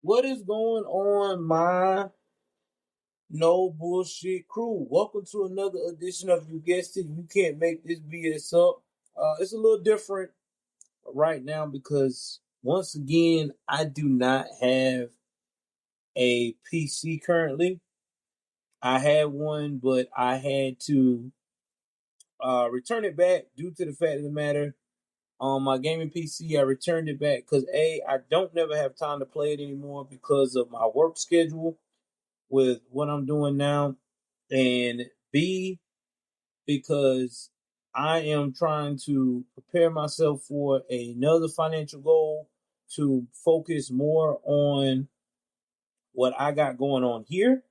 What is going on, my no bullshit crew? Welcome to another edition of You Guessed It. You can't make this BS up. It's a little different right now because once again, I do not have a PC currently. I had one, but I had to return it back due to the fact of the matter. On my gaming PC, I returned it back because I don't never have time to play it anymore because of my work schedule with what I'm doing now, and B, because I am trying to prepare myself for another financial goal to focus more on what I got going on here.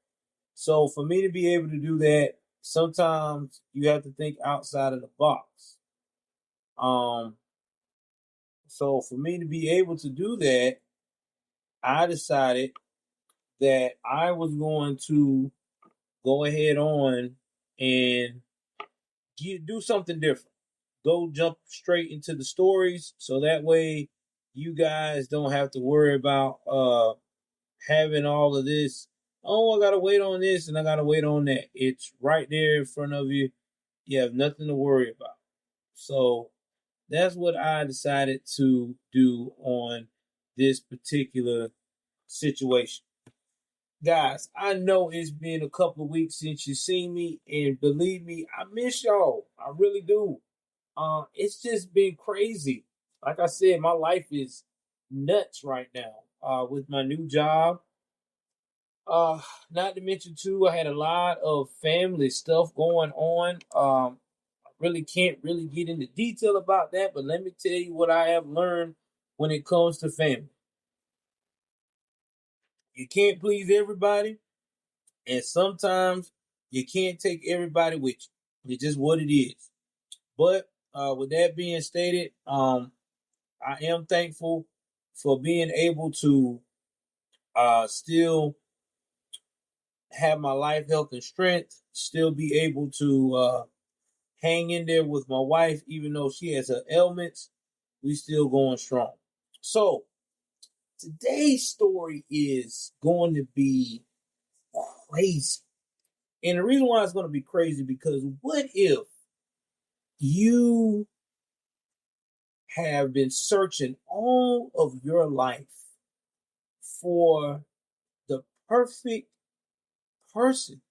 So for me to be able to do that, sometimes you have to think outside of the box. Um, so for me to be able to do that, I decided that I was going to go ahead on and do something different. Go jump straight into the stories so that way you guys don't have to worry about having all of this. Oh, I gotta wait on this and I gotta wait on that. It's right there in front of you. You have nothing to worry about. So that's what I decided to do on this particular situation. Guys, I know it's been a couple of weeks since you seen me, and believe me, I miss y'all. I really do. It's just been crazy. Like I said, my life is nuts right now. With my new job. Uh, Not to mention too, I had a lot of family stuff going on. I really can't really get into detail about that, but let me tell you what I have learned when it comes to family. You can't please everybody, and sometimes you can't take everybody with you. It's just what it is. But with that being stated, I am thankful for being able to still have my life, health, and strength, still be able to hang in there with my wife, even though she has her ailments. We still going strong. So today's story is going to be crazy. And the reason why it's going to be crazy because what if you have been searching all of your life for the perfect person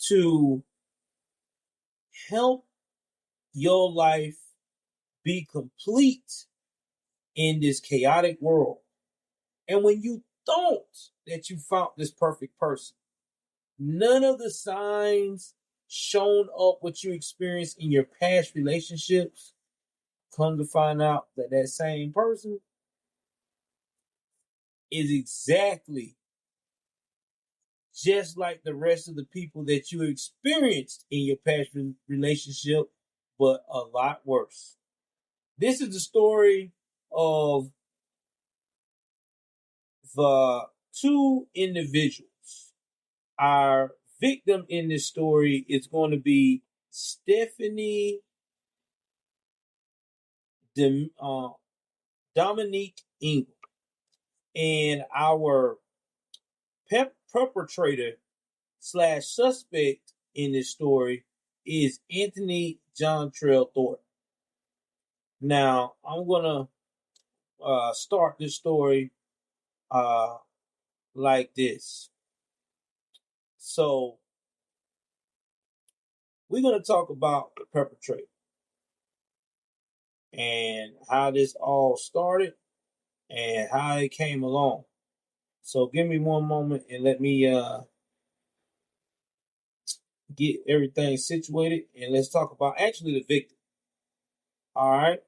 to help your life be complete in this chaotic world. And when you thought that you found this perfect person, none of the signs shown up what you experienced in your past relationships, come to find out that that same person is exactly just like the rest of the people that you experienced in your past relationship, but a lot worse. This is the story of the two individuals. Our victim in this story is going to be Stephanie Dominique Ingram, and our perpetrator slash suspect in this story is Anthony John Trail Thornton. Now, I'm going to start this story uh, like this. So, we're going to talk about the perpetrator and how this all started and how it came along. So, give me one moment and let me get everything situated and let's talk about actually the victim. All right.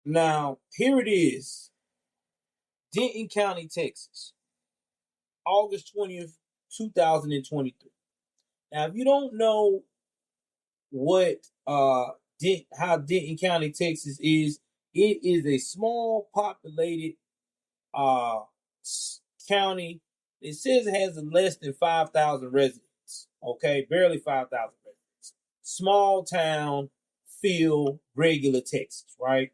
Now, here it is, Denton County, Texas, August 20th, 2023. Now, if you don't know what how Denton County, Texas is, it is a small populated uh county. It says it has less than 5,000 residents. Okay, barely 5,000 residents. Small town, feel regular Texas, right?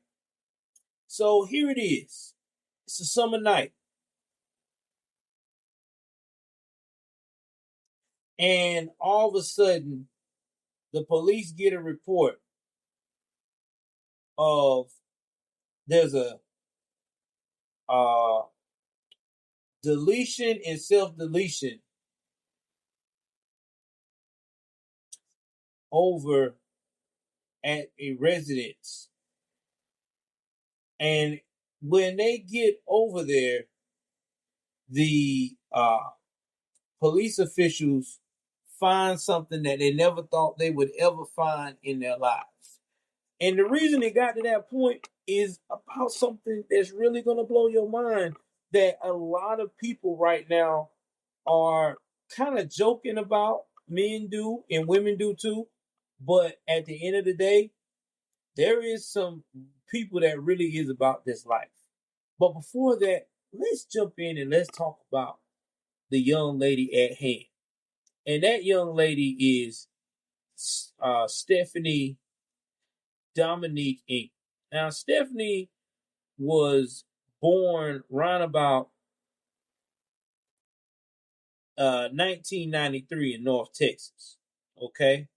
So here it is. It's a summer night. And all of a sudden, the police get a report of there's a uh, deletion and self-deletion over at a residence. And when they get over there, the police officials find something that they never thought they would ever find in their lives. And the reason it got to that point is about something that's really going to blow your mind, that a lot of people right now are kind of joking about. Men do and women do too. But at the end of the day, there is some people that really is about this life. But before that, let's jump in and let's talk about the young lady at hand. And that young lady is Stephanie Dominique Inc. Now, Stephanie was born around about 1993 in North Texas. Okay.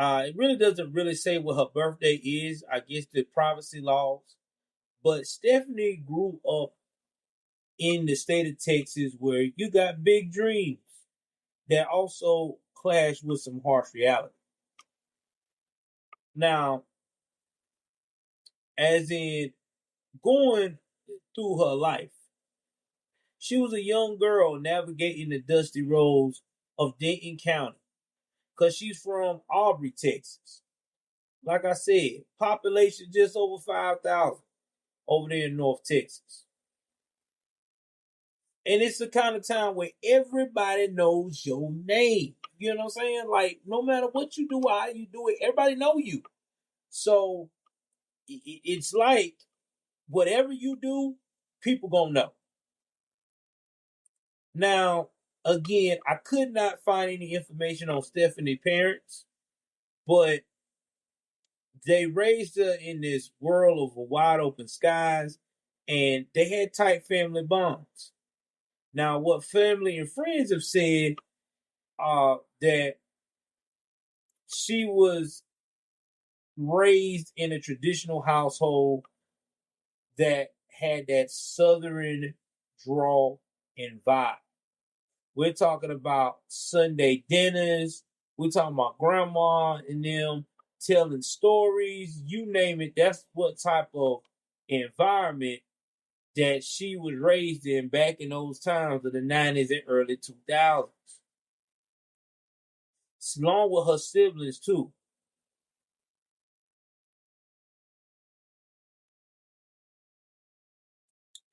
It really doesn't really say what her birthday is. I guess the privacy laws. But Stephanie grew up in the state of Texas where you got big dreams that also clash with some harsh reality. Now, as in going through her life, she was a young girl navigating the dusty roads of Denton County because she's from Aubrey, Texas. Like I said, population just over 5,000 over there in North Texas. And it's the kind of time where everybody knows your name. You know what I'm saying? Like, no matter what you do, how you do it, everybody know you. So it's like whatever you do, people gonna know. Now, again, I could not find any information on Stephanie's parents, but they raised her in this world of wide open skies, and they had tight family bonds. Now, what family and friends have said that she was raised in a traditional household that had that southern draw and vibe. We're talking about Sunday dinners. We're talking about grandma and them telling stories. You name it. That's what type of environment that she was raised in back in those times of the 90s and early 2000s. Along with her siblings, too.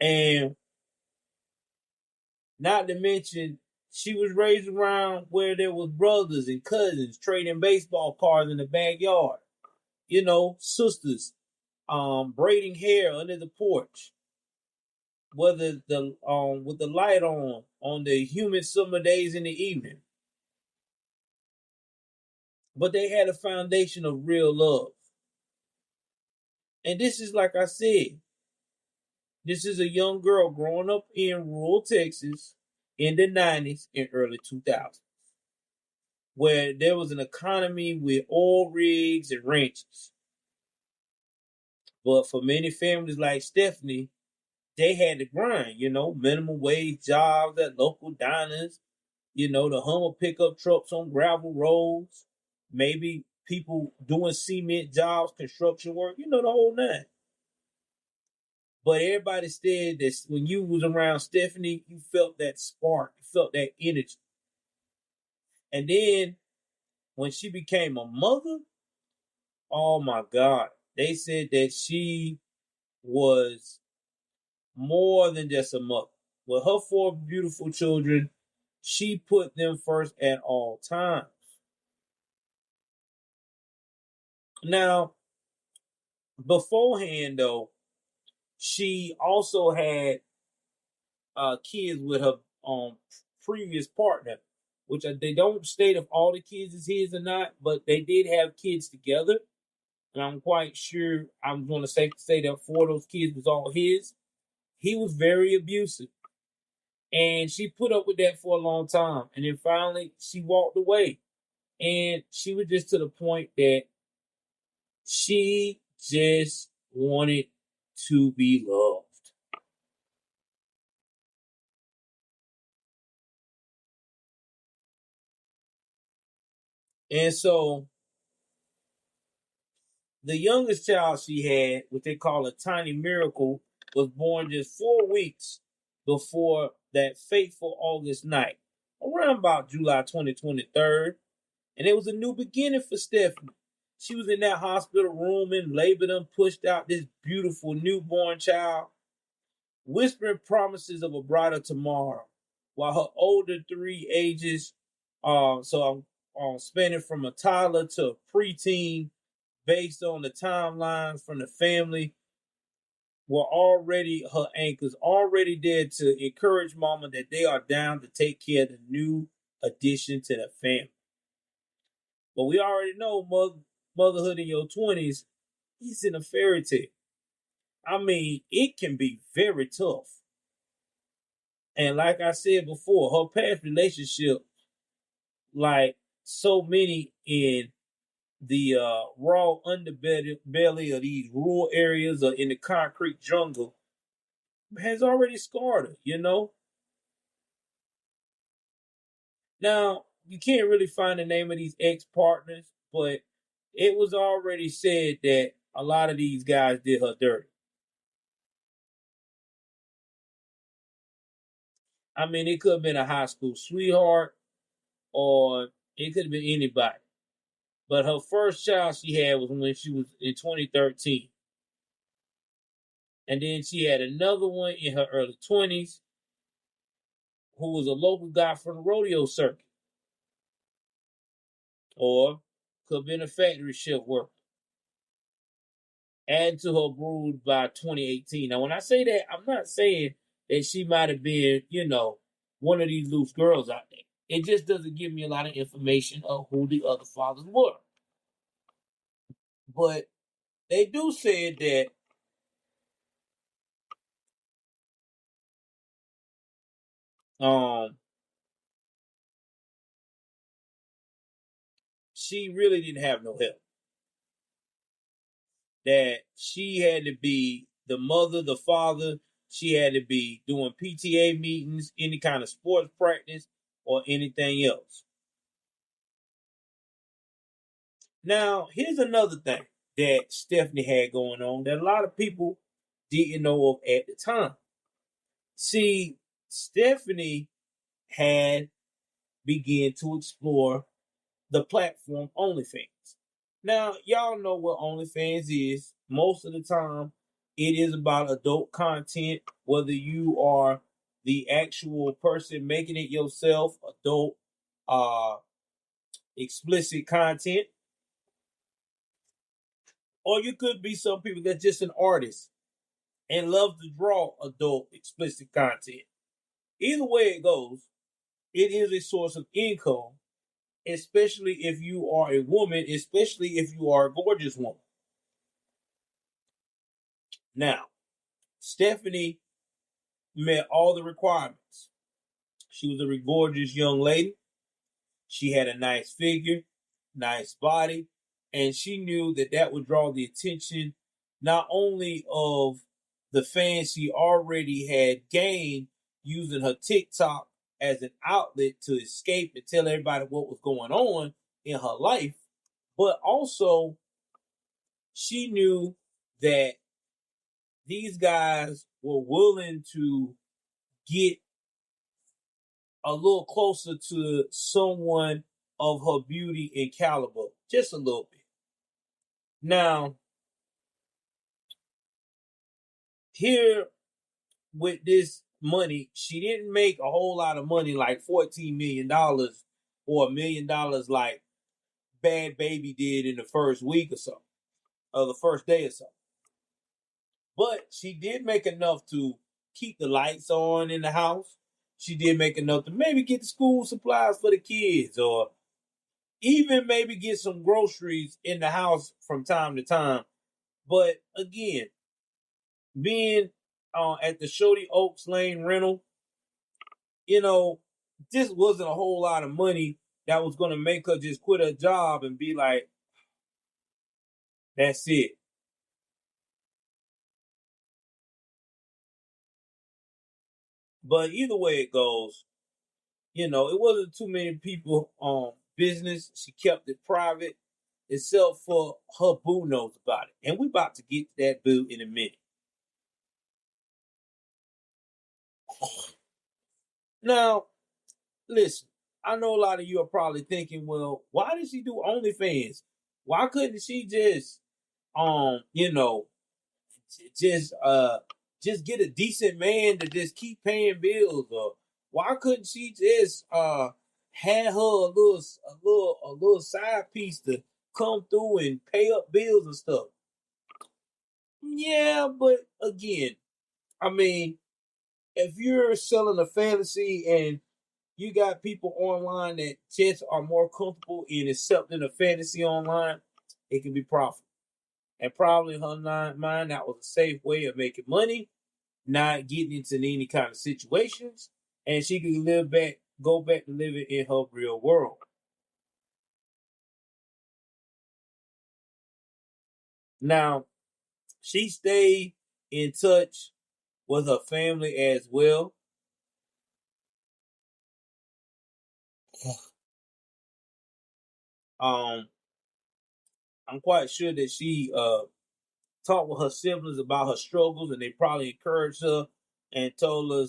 And not to mention, she was raised around where there was brothers and cousins trading baseball cards in the backyard. You know, sisters braiding hair under the porch, whether the with the light on the humid summer days in the evening. But they had a foundation of real love. And this is like I said, this is a young girl growing up in rural Texas in the 90s and early 2000s, where there was an economy with oil rigs and ranches. But for many families like Stephanie, they had to grind, you know, minimum wage jobs at local diners, you know, the Hummer pickup trucks on gravel roads, maybe people doing cement jobs, construction work, you know, the whole nine. But everybody said that when you was around Stephanie, you felt that spark, you felt that energy. And then when she became a mother, oh my God, they said that she was more than just a mother. With her four beautiful children, she put them first at all times. Now, beforehand, though, she also had kids with her previous partner. which they don't state if all the kids is his or not, but they did have kids together. And I'm quite sure I'm going to say that 4 of those kids was all his. He was very abusive. And she put up with that for a long time. And then finally, she walked away. And she was just to the point that she just wanted to be loved. And so the youngest child she had, what they call a tiny miracle, was born just 4 weeks before that fateful August night, around about July 2023. And it was a new beginning for Stephanie. She was in that hospital room and labor and pushed out this beautiful newborn child, whispering promises of a brighter tomorrow, while her older 3 ages, so I'm spanning from a toddler to a preteen, based on the timelines from the family, were already her anchors, already there to encourage mama that they are down to take care of the new addition to the family. But we already know motherhood in your 20s isn't a fairy tale. I mean, it can be very tough. And like I said before, her past relationship, like so many in the raw underbelly of these rural areas or in the concrete jungle, has already scarred her, you know? Now, you can't really find the name of these ex-partners, but it was already said that a lot of these guys did her dirty. I mean, it could have been a high school sweetheart, or it could have been anybody. But her first child she had was when she was in 2013. And then she had another one in her early 20s who was a local guy from the rodeo circuit. Or could have been a factory shift worker. Adding to her brood by 2018. Now, when I say that, I'm not saying that she might have been, one of these loose girls out there. It just doesn't give me a lot of information of who the other fathers were. But they do say that she really didn't have no help. That she had to be the mother, the father. She had to be doing PTA meetings, any kind of sports practice, or anything else. Now, here's another thing that Stephanie had going on that a lot of people didn't know of at the time. See, Stephanie had begun to explore the platform OnlyFans. Now, y'all know what OnlyFans is. Most of the time, it is about adult content, whether you are the actual person making it yourself, adult, explicit content, or you could be some people that's just an artist and love to draw adult explicit content. Either way it goes, it is a source of income, especially if you are a woman, especially if you are a gorgeous woman. Now, Stephanie met all the requirements. She was a gorgeous young lady. She had a nice figure, nice body, and she knew that that would draw the attention not only of the fans she already had gained using her TikTok as an outlet to escape and tell everybody what was going on in her life, but also she knew that these guys were willing to get a little closer to someone of her beauty and caliber, just a little bit. Now, here with this money, she didn't make a whole lot of money, like $14 million or $1 million, like Bad Baby did in the first week or so, or the first day or so. But she did make enough to keep the lights on in the house. she did make enough to maybe get the school supplies for the kids, or even maybe get some groceries in the house from time to time. But again, being at the Shady Oaks Lane rental, you know, this wasn't a whole lot of money that was going to make her just quit her job and be like, that's it. But either way it goes, it wasn't too many people business. She kept it private, except for her boo knows about it. And we about to get to that boo in a minute. Now, listen, I know a lot of you are probably thinking, well, why did she do OnlyFans? Why couldn't she just um, you know, just get a decent man to just keep paying bills? Or why couldn't she just have her a little side piece to come through and pay up bills and stuff? Yeah, but again, I mean, if you're selling a fantasy and you got people online that just are more comfortable in accepting a fantasy online, it can be profitable. And probably in her mind, that was a safe way of making money, not getting into any kind of situations, and she could go back to living in her real world. Now, she stayed in touch with her family as well. Um, I'm quite sure that she talked with her siblings about her struggles, and they probably encouraged her and to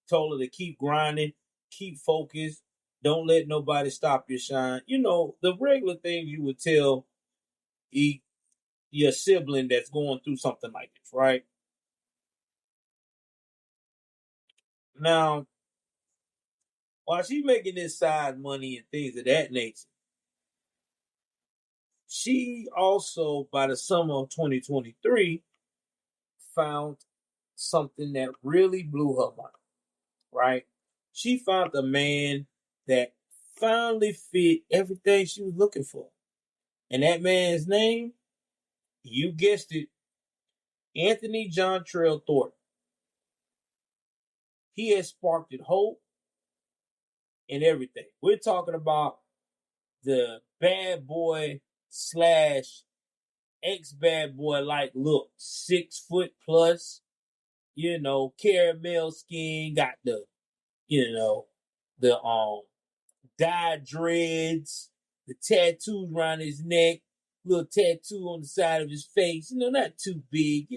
told her to keep grinding, keep focused, don't let nobody stop your shine. The regular things you would tell your sibling that's going through something like this, right? Now, while she's making this side money and things of that nature, she also, by the summer of 2023, found something that really blew her mind, right? She found a man that finally fit everything she was looking for. And that man's name, you guessed it, Anthony John Trail Thornton. He has sparked hope and everything. We're talking about the bad boy slash ex bad boy like look, 6 foot plus, caramel skin, got the dyed dreads, the tattoos around his neck, little tattoo on the side of his face, not too big,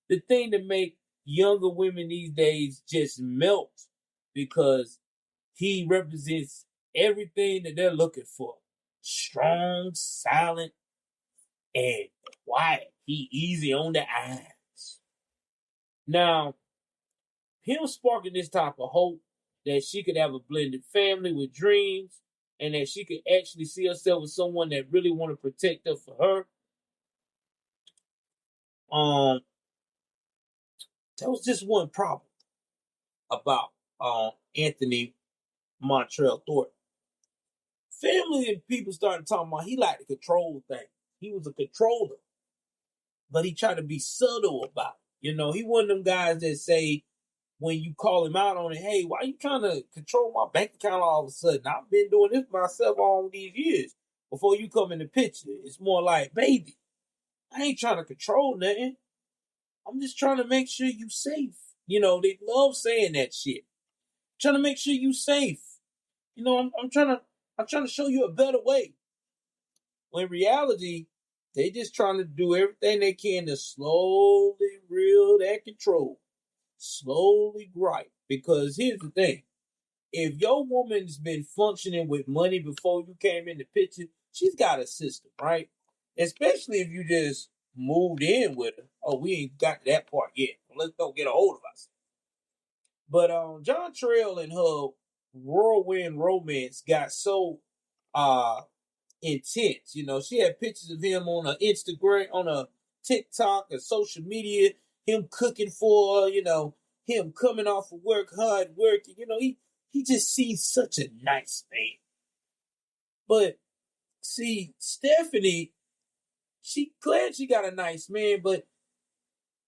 the thing to make younger women these days just melt because he represents everything that they're looking for. Strong, silent, and quiet. He easy on the eyes. Now, him sparking this type of hope that she could have a blended family with dreams and that she could actually see herself with someone that really want to protect her for her. Um, there was just one problem about Anthony Montreal Thornton. Family and people started talking about he liked to control things. He was a controller, but he tried to be subtle about it. He one of them guys that say, when you call him out on it, hey, why you trying to control my bank account all of a sudden? I've been doing this myself all these years before you come in the picture. It's more like, baby, I ain't trying to control nothing. I'm just trying to make sure you safe. They love saying that shit. Trying to make sure you safe. I'm trying to show you a better way. When in reality, they just trying to do everything they can to slowly reel that control. Slowly gripe. Because here's the thing. If your woman's been functioning with money before you came in the picture, she's got a system, right? Especially if you just moved in with her. Oh, we ain't got to that part yet. Let's go get a hold of us. But John Trail and her whirlwind romance got so uh intense. She had pictures of him on her Instagram, on her TikTok, and social media. Him cooking for her. him coming off of work, hard working. He just seems such a nice man. But see, Stephanie, she glad she got a nice man, but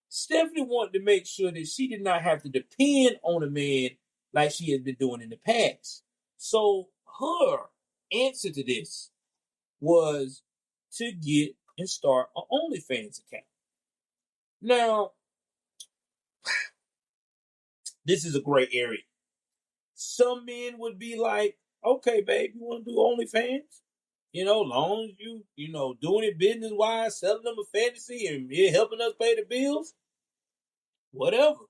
Stephanie wanted to make sure that she did not have to depend on a man like she has been doing in the past. So her answer to this was to get and start an OnlyFans account. Now, this is a great area. Some men would be like, okay, babe, you want to do OnlyFans? Long as doing it business wise, selling them a fantasy and it helping us pay the bills, whatever.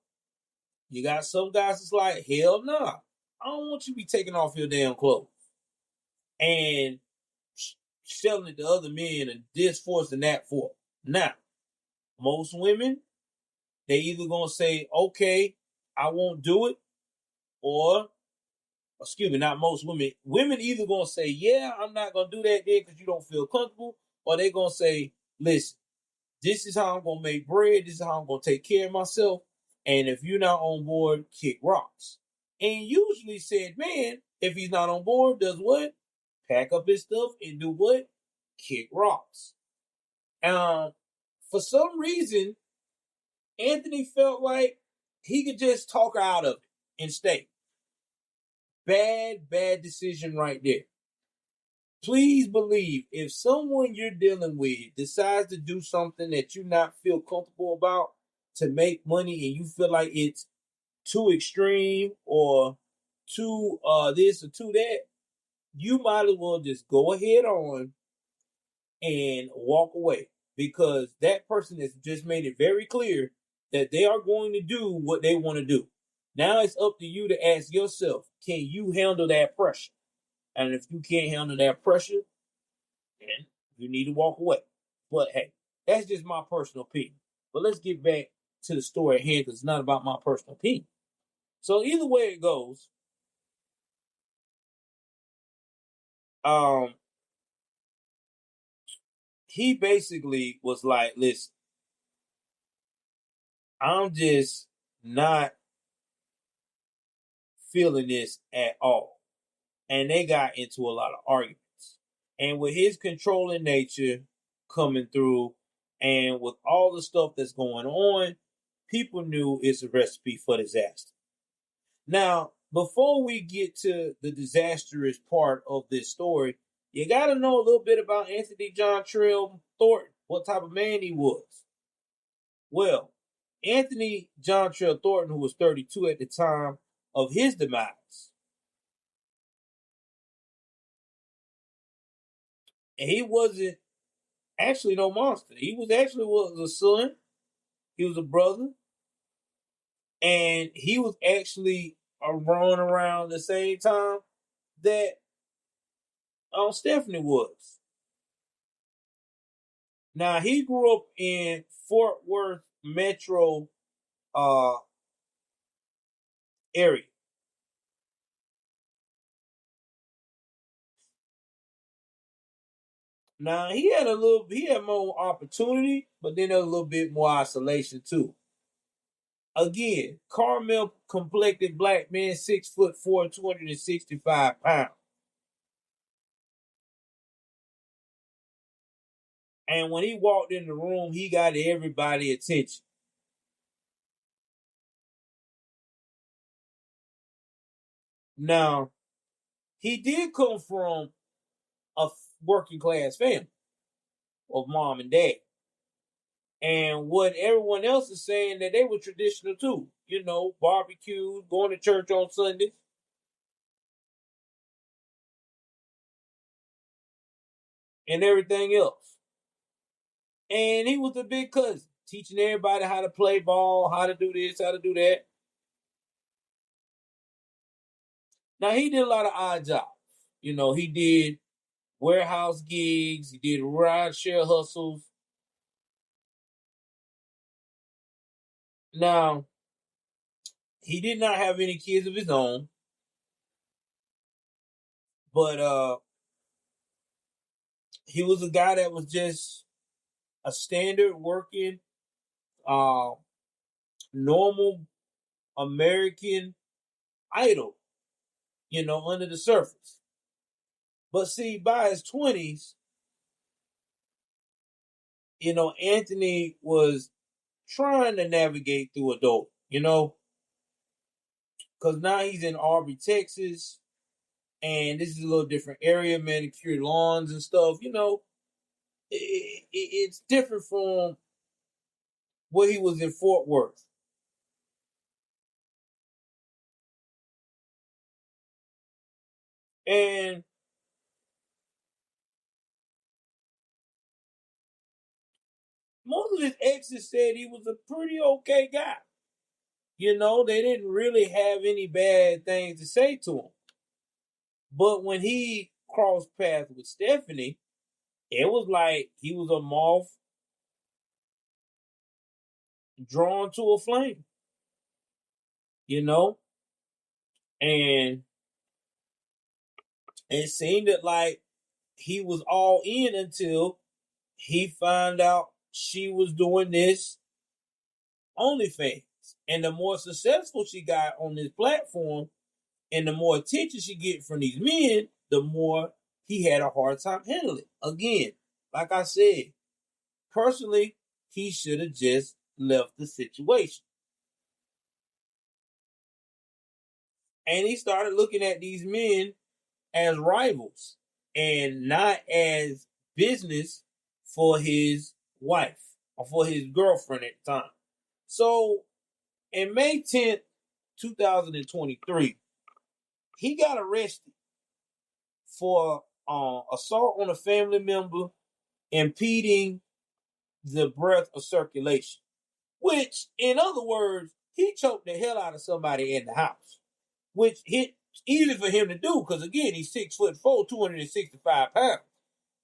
You got some guys that's like, hell nah. I don't want you to be taking off your damn clothes and selling it to other men and this force and that force. Now, most women, they either gonna say, okay, I won't do it, or excuse me, not most women. Women either gonna say, yeah, I'm not gonna do that there because you don't feel comfortable, or they gonna say, listen, this is how I'm gonna make bread, this is how I'm gonna take care of myself, and if you're not on board, kick rocks. And usually said man, if he's not on board, does what? Pack up his stuff and do what? Kick rocks. For some reason, Anthony felt like he could just talk her out of it and stay. Bad decision right there. Please believe if someone you're dealing with decides to do something that you not feel comfortable about to make money and you feel like it's too extreme or too this or too that, you might as well just go ahead on and walk away, because that person has just made it very clear that they are going to do what they want to do. Now it's up to you to ask yourself, can you handle that pressure? And if you can't handle that pressure, then you need to walk away. But hey, that's just my personal opinion. But let's get back to the story at hand, because it's not about my personal opinion. So either way it goes, he basically was like, listen, I'm just not feeling this at all. And they got into a lot of arguments. And with his controlling nature coming through, and with all the stuff that's going on, people knew it's a recipe for disaster. Now, before we get to the disastrous part of this story, you got to know a little bit about Anthony John Trail Thornton, what type of man he was. Well, Anthony John Trail Thornton, who was 32 at the time of his demise, and he wasn't actually no monster. He was a son. He was a brother, and he was actually around the same time that Stephanie was. Now he grew up in Fort Worth metro uh, area. Now he had more opportunity, but then a little bit more isolation too. Again, caramel complected black man, 6'4", 265 pounds. And when he walked in the room, he got everybody's attention. Now, he did come from a working class family of mom and dad. And what everyone else is saying, that they were traditional too. Barbecues, going to church on Sundays. And everything else. And he was a big cousin, teaching everybody how to play ball, how to do this, how to do that. Now, he did a lot of odd jobs. He did warehouse gigs, he did ride share hustles. Now, he did not have any kids of his own, but he was a guy that was just a standard working, uh, normal American Idol, under the surface. But see, by his 20s, Anthony was trying to navigate through adult, because now he's in Aubrey, Texas, and this is a little different area, manicured lawns and stuff. It's different from where he was in Fort Worth. And most of his exes said he was a pretty okay guy. They didn't really have any bad things to say to him. But when he crossed paths with Stephanie, it was like he was a moth drawn to a flame, you know? And it seemed that like he was all in until he found out she was doing this Onlyfans. And the more successful she got on this platform and the more attention she get from these men, the more he had a hard time handling. Again, like I said, personally, he should have just left the situation. And he started looking at these men as rivals and not as business for his wife or for his girlfriend at the time. So in May 10th, 2023, he got arrested for assault on a family member, impeding the breath of circulation, which, in other words, he choked the hell out of somebody in the house, which hit easy for him to do because, again, he's 6'4", 265 pounds.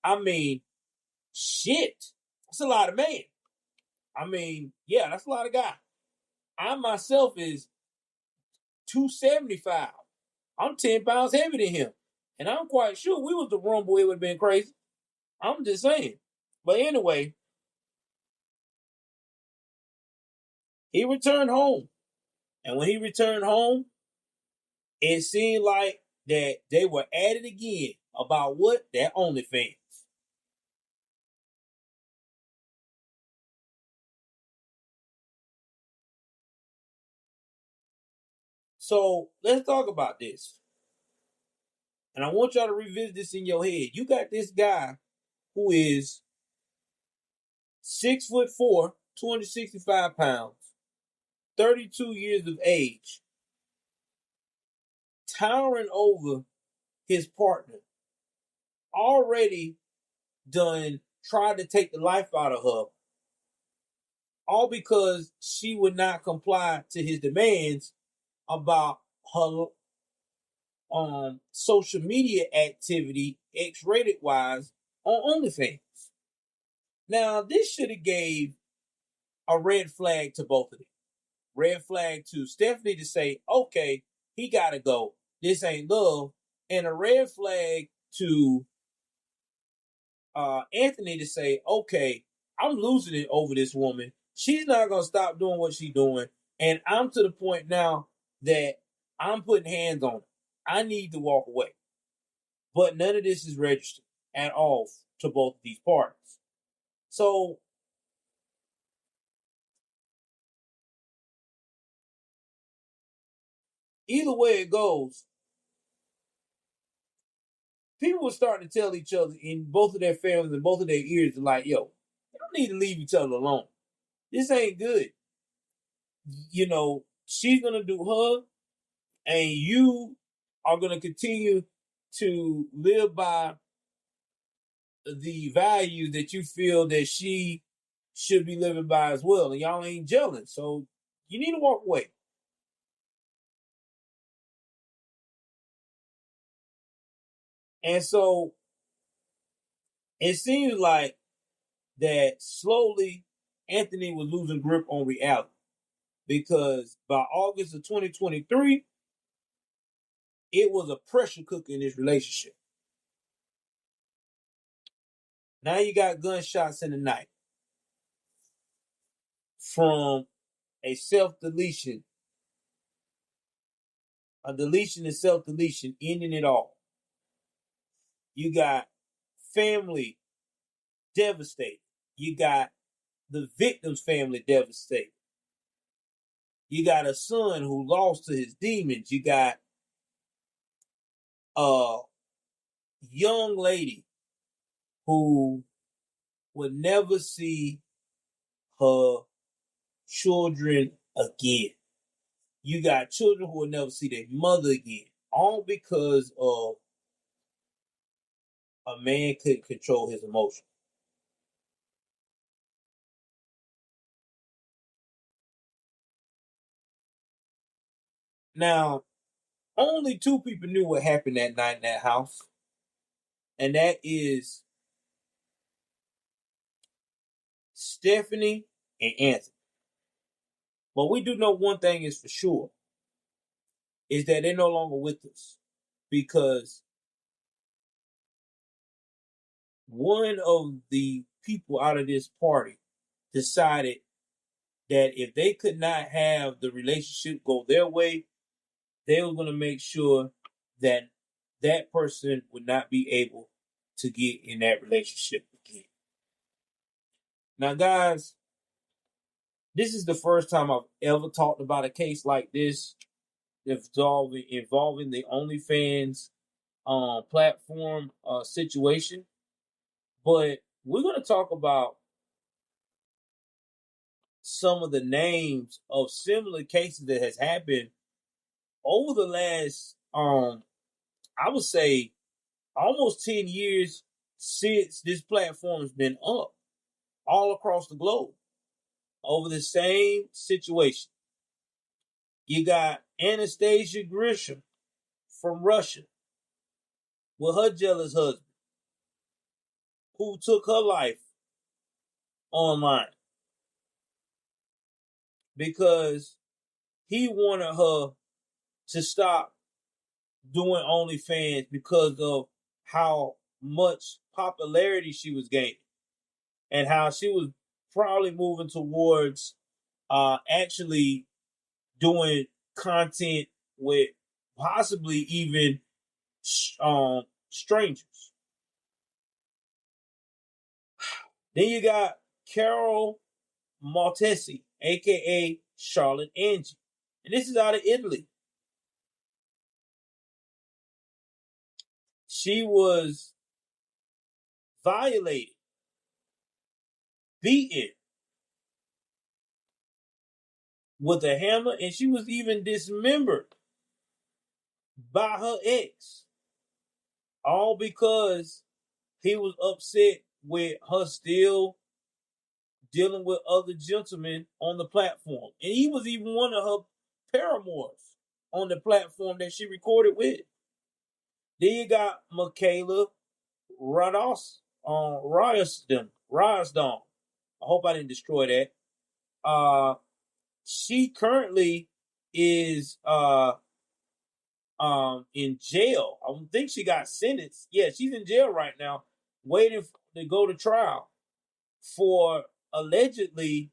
I mean, shit, that's a lot of man. I mean, yeah, that's a lot of guy. I myself is 275. I'm 10 pounds heavier than him. And I'm quite sure we was the rumble, it would have been crazy. I'm just saying. But anyway, he returned home. And when he returned home, it seemed like that they were at it again about what? That OnlyFans. So let's talk about this. And I want y'all to revisit this in your head. You got this guy who is 6'4", 265 pounds, 32 years of age, towering over his partner, already done tried to take the life out of her, all because she would not comply to his demands about her social media activity, X-rated wise, on OnlyFans. Now, this should have gave a red flag to both of them. Red flag to Stephanie to say, okay, he gotta go. This ain't love. And a red flag to Anthony to say, okay, I'm losing it over this woman. She's not gonna stop doing what she's doing. And I'm to the point now that I'm putting hands on her. I need to walk away. But none of this is registered at all to both of these parties. So either way it goes, people were starting to tell each other in both of their families and both of their ears, like, yo, y'all need to leave each other alone. This ain't good. She's gonna do her, and you are gonna continue to live by the values that you feel that she should be living by as well. And y'all ain't gelling. So you need to walk away. And so it seems like that slowly Anthony was losing grip on reality because by August of 2023, it was a pressure cooker in this relationship. Now you got gunshots in the night from a self-deletion a deletion and self-deletion ending it all. You got family devastated. You got the victim's family devastated. You got a son who lost to his demons. You got a young lady who would never see her children again. You got children who will never see their mother again. All because of a man couldn't control his emotions. Now, only two people knew what happened that night in that house, and that is Stephanie and Anthony. But we do know one thing is for sure, is that they're no longer with us because one of the people out of this party decided that if they could not have the relationship go their way, they were going to make sure that that person would not be able to get in that relationship again. Now, guys, this is the first time I've ever talked about a case like this involving the OnlyFans platform situation. But we're going to talk about some of the names of similar cases that has happened over the last, I would say, almost 10 years since this platform has been up all across the globe over the same situation. You got Anastasia Grisham from Russia with her jealous husband who took her life online because he wanted her to stop doing OnlyFans because of how much popularity she was gaining and how she was probably moving towards actually doing content with possibly even strangers. Then you got Carol Maltesi, aka Charlotte Angie, and this is out of Italy. She was violated, beaten with a hammer, and she was even dismembered by her ex, all because he was upset with her still dealing with other gentlemen on the platform. And he was even one of her paramours on the platform that she recorded with. Then you got Michaela Rados on Ryasdon. I hope I didn't destroy that. She currently is in jail. I don't think she got sentenced. Yeah, she's in jail right now, waiting to go to trial for allegedly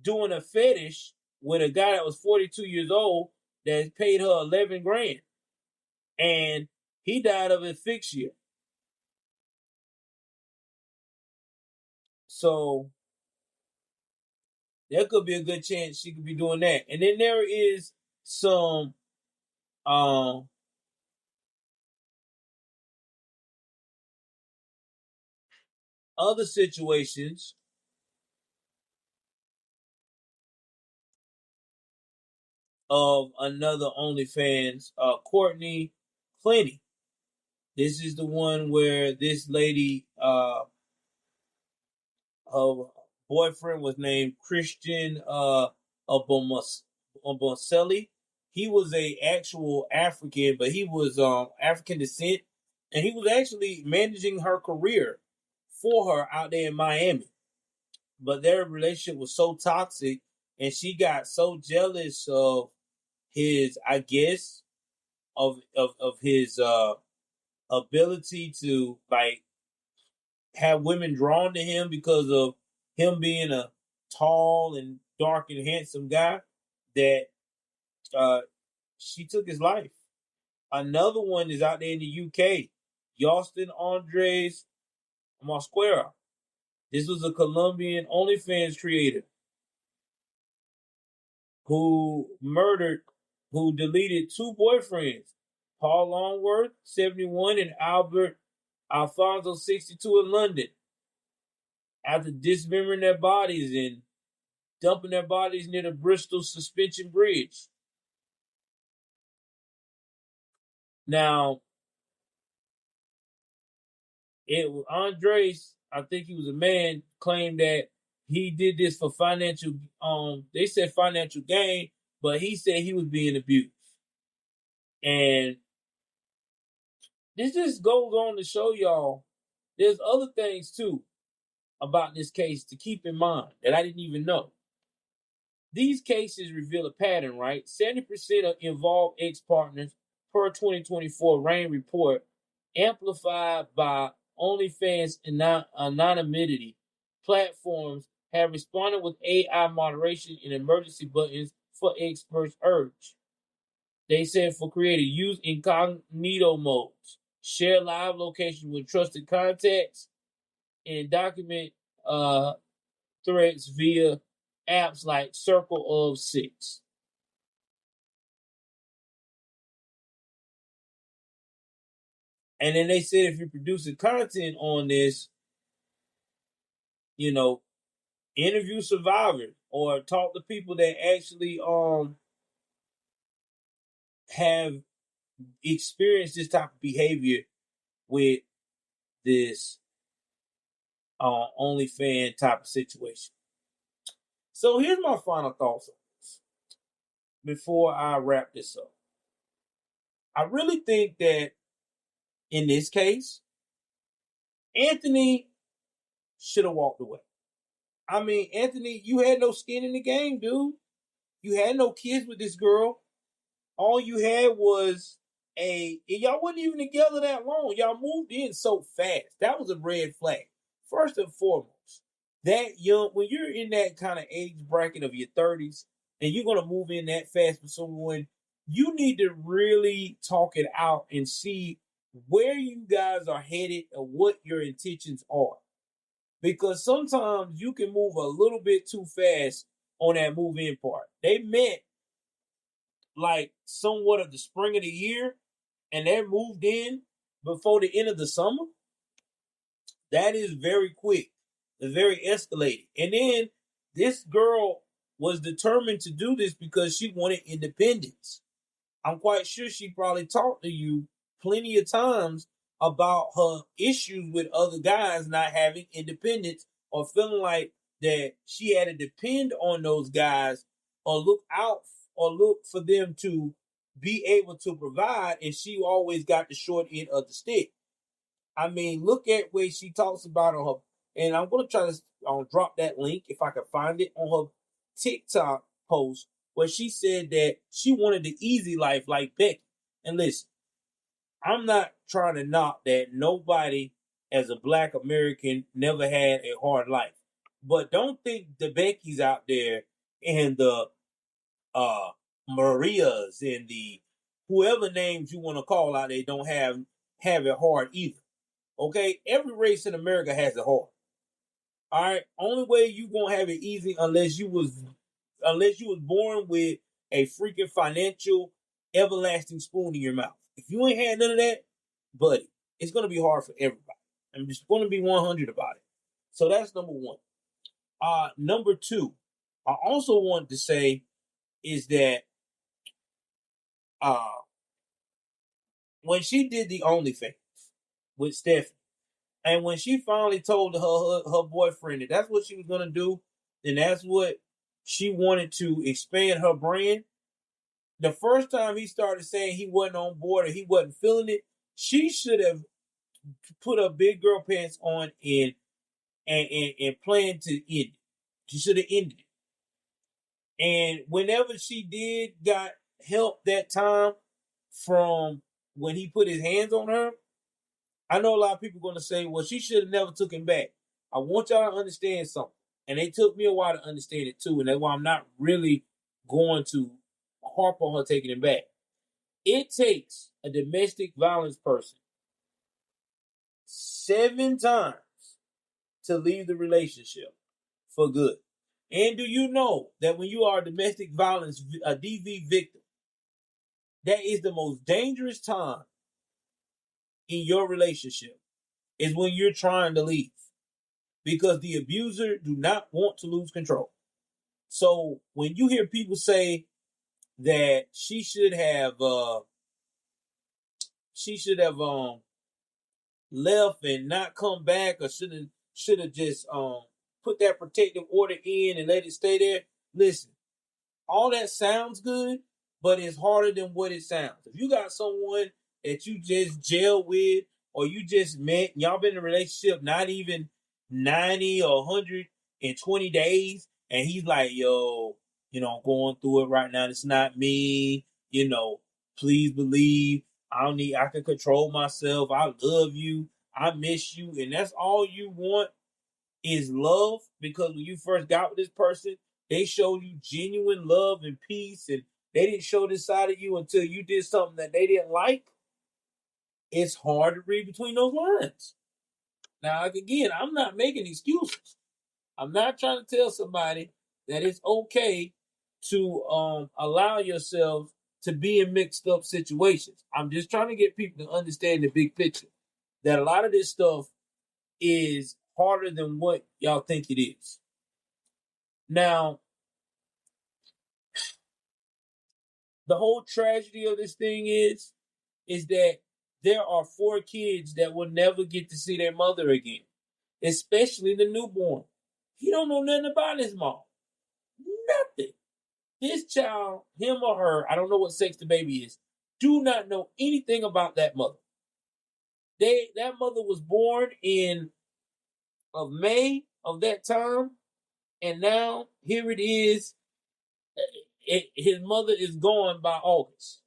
doing a fetish with a guy that was 42 years old that paid her 11 grand. And he died of asphyxia. So there could be a good chance she could be doing that. And then there is some other situations of another OnlyFans, Courtney Clenny. This is the one where this lady, her boyfriend was named Christian Obonselli. He was a actual African, but he was African descent, and he was actually managing her career for her out there in Miami. But their relationship was so toxic, and she got so jealous of his, I guess, of his ability to like have women drawn to him because of him being a tall and dark and handsome guy that she took his life. Another one is out there in the UK. Yostin Andres Mosquera. This was a Colombian OnlyFans creator who deleted two boyfriends, Paul Longworth, 71, and Albert Alfonso, 62, in London, after dismembering their bodies and dumping their bodies near the Bristol Suspension Bridge. Now, Andres, I think he was a man, claimed that he did this for financial, they said financial gain, but he said he was being abused. And this just goes on to show y'all there's other things too about this case to keep in mind that I didn't even know. These cases reveal a pattern, right? 70% of involved ex-partners per 2024 RAIN report, amplified by OnlyFans anonymity platforms, have responded with AI moderation and emergency buttons for experts urge. They said for creator, use incognito modes, share live location with trusted contacts, and document threats via apps like Circle of Six. And then they said if you're producing content on this, interview survivors or talk to people that actually have experienced this type of behavior with this OnlyFans type of situation. So here's my final thoughts on this before I wrap this up. I really think that in this case, Anthony should have walked away. I mean, Anthony, you had no skin in the game, dude. You had no kids with this girl. All you had was y'all wasn't even together that long. Y'all moved in so fast. That was a red flag. First and foremost, that young, when you're in that kind of age bracket of your 30s and you're going to move in that fast with someone, you need to really talk it out and see where you guys are headed and what your intentions are. Because sometimes you can move a little bit too fast on that move in part. They met like somewhat of the spring of the year and they moved in before the end of the summer. That is very quick. It's very escalated. And then this girl was determined to do this because she wanted independence. I'm quite sure she probably talked to you plenty of times about her issues with other guys not having independence or feeling like that she had to depend on those guys or look for them to be able to provide, and she always got the short end of the stick. I mean, look at where she talks about on her, and I'm going to try to drop that link if I can find it on her TikTok post where she said that she wanted the easy life like Becky. And listen, I'm not trying to knock that nobody as a Black American never had a hard life. But don't think the Beckys out there and the Marias and the whoever names you want to call out there don't have it hard either. Okay? Every race in America has it hard. All right? Only way you gonna have it easy unless you was born with a freaking financial everlasting spoon in your mouth. If you ain't had none of that, buddy, it's gonna be hard for everybody. I'm just gonna be 100 about it. So that's number one. Number two, I also want to say is that when she did the OnlyFans with Stephanie, and when she finally told her boyfriend that that's what she was gonna do, and that's what she wanted to expand her brand. The first time he started saying he wasn't on board or he wasn't feeling it, she should have put her big girl pants on and planned to end it. She should have ended it. And whenever she did got help that time from when he put his hands on her, I know a lot of people are going to say, well, she should have never took him back. I want y'all to understand something. And it took me a while to understand it too. And that's why I'm not really going to harp on her taking him back. It takes a domestic violence person 7 times to leave the relationship for good. And do you know that when you are a domestic violence, a DV victim, that is the most dangerous time in your relationship is when you're trying to leave because the abuser do not want to lose control. So when you hear people say that she should have left and not come back or should have just put that protective order in and let it stay there. Listen, all that sounds good, but it's harder than what it sounds. If you got someone that you just jail with or you just met, y'all been in a relationship not even 90 or 120 days, and he's like, yo, I'm going through it right now. It's not me. Please believe I can control myself. I love you. I miss you. And that's all you want is love, because when you first got with this person, they showed you genuine love and peace, and they didn't show this side of you until you did something that they didn't like. It's hard to read between those lines. Now, again, I'm not making excuses. I'm not trying to tell somebody that it's okay to allow yourself to be in mixed up situations. I'm just trying to get people to understand the big picture, that a lot of this stuff is harder than what y'all think it is. Now, the whole tragedy of this thing is that there are 4 kids that will never get to see their mother again, especially the newborn. He don't know nothing about his mom. Nothing. This child, him or her, I don't know what sex the baby is, do not know anything about that mother. That mother was born in of May of that time, and now here it is. His mother is gone by August.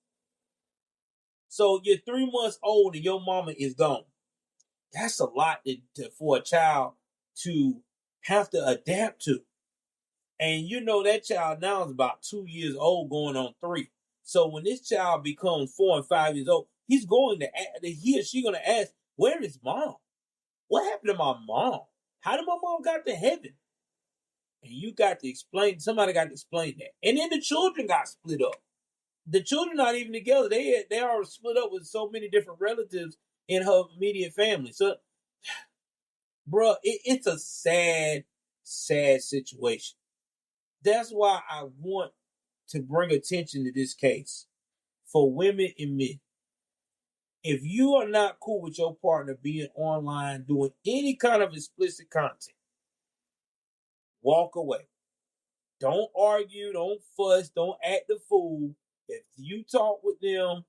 So you're 3 months old and your mama is gone. That's a lot for a child to have to adapt to. And that child now is about 2 years old, going on 3. So when this child becomes 4 and 5 years old, he or she going to ask, where is mom? What happened to my mom? How did my mom got to heaven? And somebody got to explain that. And then the children got split up. The children not even together. They are split up with so many different relatives in her immediate family. So, bruh, it's a sad, sad situation. That's why I want to bring attention to this case for women and men. If you are not cool with your partner being online doing any kind of explicit content, walk away. Don't argue, don't fuss, don't act the fool. If you talk with them,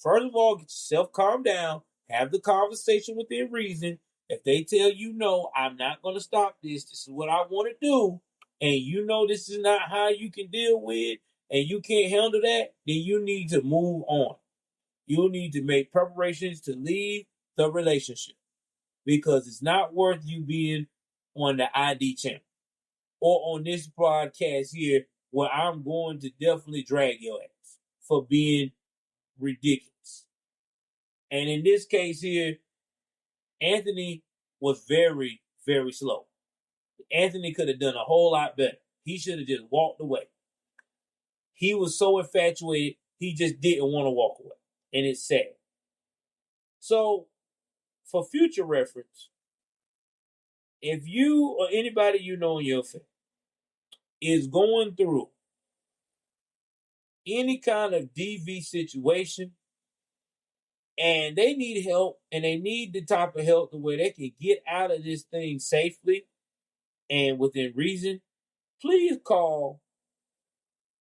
first of all, get yourself calm down, have the conversation within reason. If they tell you no, I'm not going to stop this, this is what I want to do, and this is not how you can deal with, and you can't handle that, then you need to move on. You need to make preparations to leave the relationship, because it's not worth you being on the ID channel or on this broadcast here, where I'm going to definitely drag your ass for being ridiculous. And in this case here, Anthony was very, very slow. Anthony could have done a whole lot better. He should have just walked away. He was so infatuated, he just didn't want to walk away. And it's sad. So, for future reference, if you or anybody you know in your family is going through any kind of DV situation and they need help, and they need the type of help to where they can get out of this thing safely and within reason, please call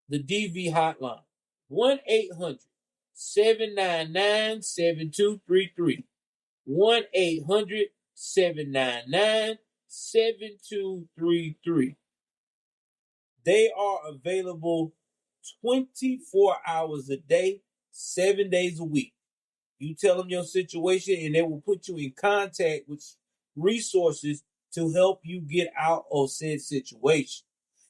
the DV hotline, 1-800-799-7233. 1-800-799-7233. They are available 24 hours a day, 7 days a week. You tell them your situation and they will put you in contact with resources to help you get out of said situation.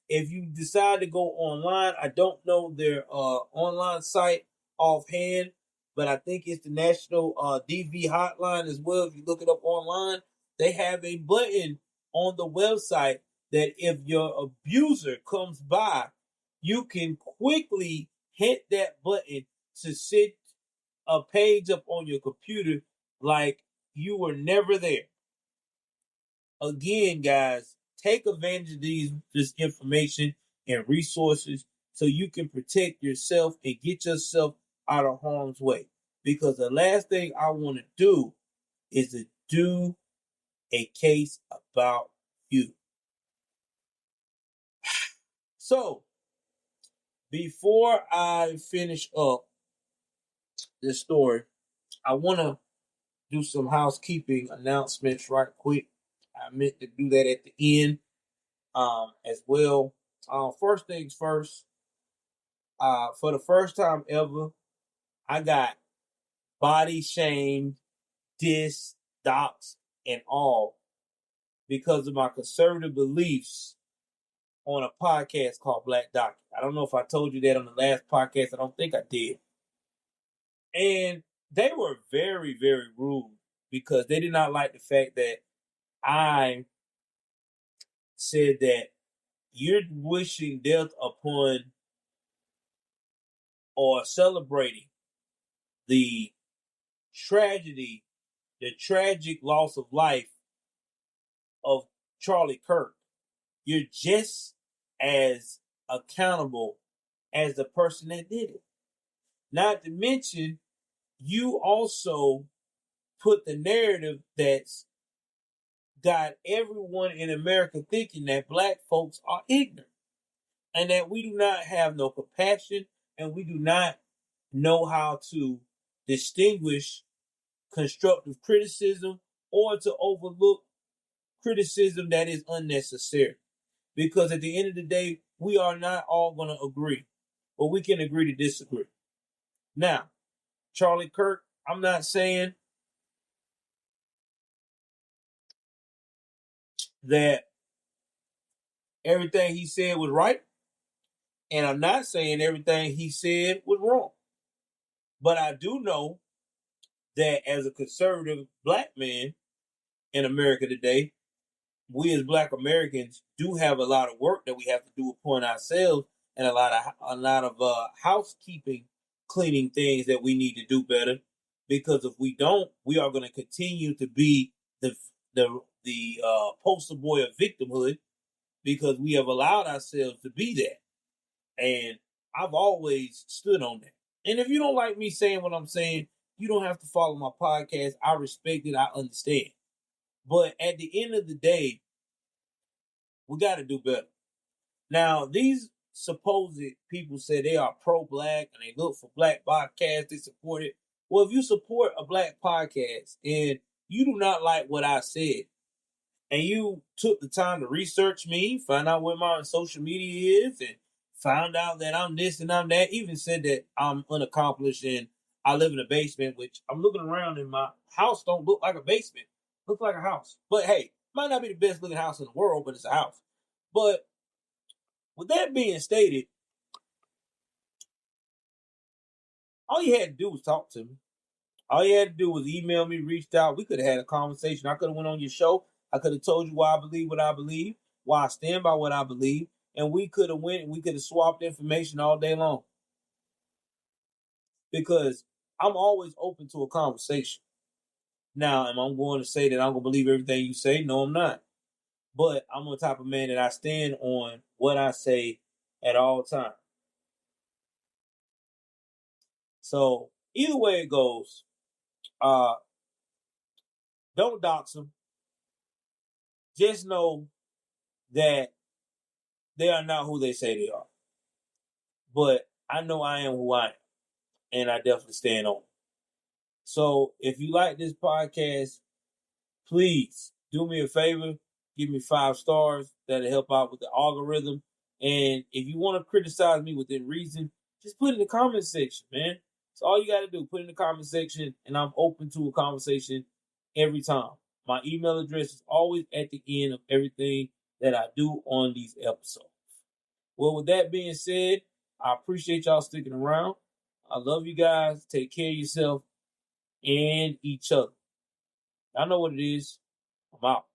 If you decide to go online, I don't know their online site offhand, but I think it's the National DV hotline as well. If you look it up online, they have a button on the website that if your abuser comes by, you can quickly hit that button to set a page up on your computer like you were never there. Again, guys, take advantage of this information and resources so you can protect yourself and get yourself out of harm's way. Because the last thing I want to do is to do a case about you. So, before I finish up this story, I want to do some housekeeping announcements right quick. I meant to do that at the end as well. First things first, for the first time ever, I got body shamed, dissed, doxed, and all because of my conservative beliefs on a podcast called Black Doc. I don't know if I told you that on the last podcast. I don't think I did. And they were very, very rude because they did not like the fact that I said that you're wishing death upon or celebrating the tragedy, the tragic loss of life of Charlie Kirk. You're just as accountable as the person that did it. Not to mention, you also put the narrative that's got everyone in America thinking that black folks are ignorant and that we do not have no compassion and we do not know how to distinguish constructive criticism or to overlook criticism that is unnecessary. Because at the end of the day, we are not all going to agree, but we can agree to disagree. Now, Charlie Kirk, I'm not saying that everything he said was right, and I'm not saying everything he said was wrong. But I do know that as a conservative black man in America today, we as black Americans do have a lot of work that we have to do upon ourselves and a lot of housekeeping, cleaning things that we need to do better. Because if we don't, we are going to continue to be the poster boy of victimhood because we have allowed ourselves to be that. And I've always stood on that. And if you don't like me saying what I'm saying, you don't have to follow my podcast. I respect it. I understand. But at the end of the day, we got to do better. Now, these supposed people say they are pro-black and they look for black podcasts, they support it. Well, if you support a black podcast and you do not like what I said, and you took the time to research me, find out where my social media is, and found out that I'm this and I'm that, even said that I'm unaccomplished and I live in a basement, which I'm looking around and my house don't look like a basement. Looks like a house. But hey, might not be the best looking house in the world, but it's a house. But with that being stated, all you had to do was talk to me. All you had to do was email me, reached out. We could have had a conversation. I could have went on your show. I could have told you why I believe what I believe, why I stand by what I believe, and we could have went and we could have swapped information all day long. Because I'm always open to a conversation. Now, am I going to say that I'm going to believe everything you say? No, I'm not. But I'm the type of man that I stand on what I say at all times. So either way it goes, don't dox them. Just know that they are not who they say they are. But I know I am who I am. And I definitely stand on it. So if you like this podcast, please do me a favor. Give me 5 stars. That'll help out with the algorithm. And if you want to criticize me within reason, just put it in the comment section, man. That's all you got to do. Put it in the comment section, and I'm open to a conversation every time. My email address is always at the end of everything that I do on these episodes. Well, with that being said, I appreciate y'all sticking around. I love you guys. Take care of yourself and each other. I know what it is. I'm out.